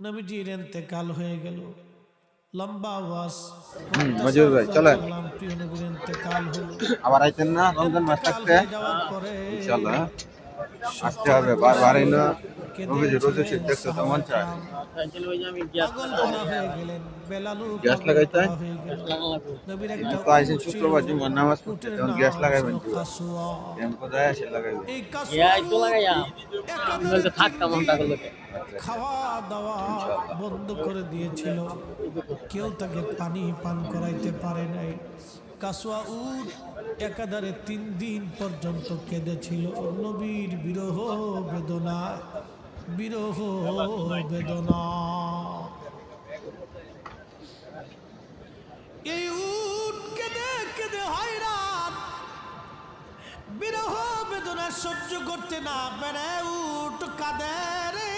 নবীজির ইন্তেকাল হয়ে গেল। লম্বা আওয়াজ মজুর ভাই চলেন প্রিয় নবীর ইন্তেকাল হলো। আবার আইতেন না রমজান মাস ইন্তেকাল থাকতে হয়ে যাওয়ার পরে ইনশাআল্লাহ আসতে সত্তর হবে বছর বারবার না নবীজি রোজা কেঁদেছিলেন শীত দেখতে তো মন চায় সাহাবায়ে পাগল পারা হয়ে গেলেন, বেলালু গ্যাস পাগল লাগাইতেন পারা হয়ে গেল। নবীর একটা তো আইসেন উট ছিল, শুক্রবার জুমার নামাজ পড়তে উটের তখন গ্যাস নাম ছিল লাগাইবেন কি কাসুয়া। এম কোথায় এসে লাগাইবেন এই কাসুয়া একাধারে 3 দিন আচ্ছা খাওয়া দাওয়া ইনশাআল্লাহ বন্ধ করে দিয়েছিল, কেউ তাকে পানি পান করাইতে পারে নাই। কাসুয়া উট একাধারে 3 দিন পর্যন্ত কেঁদেছিল নবীর বিরহ বেদনা, বিরহ বেদনা। এই উট কেঁদে কেঁদে হয়রান, বিরহ বেদনা সহ্য করতে না পেরে উট কাঁদে রে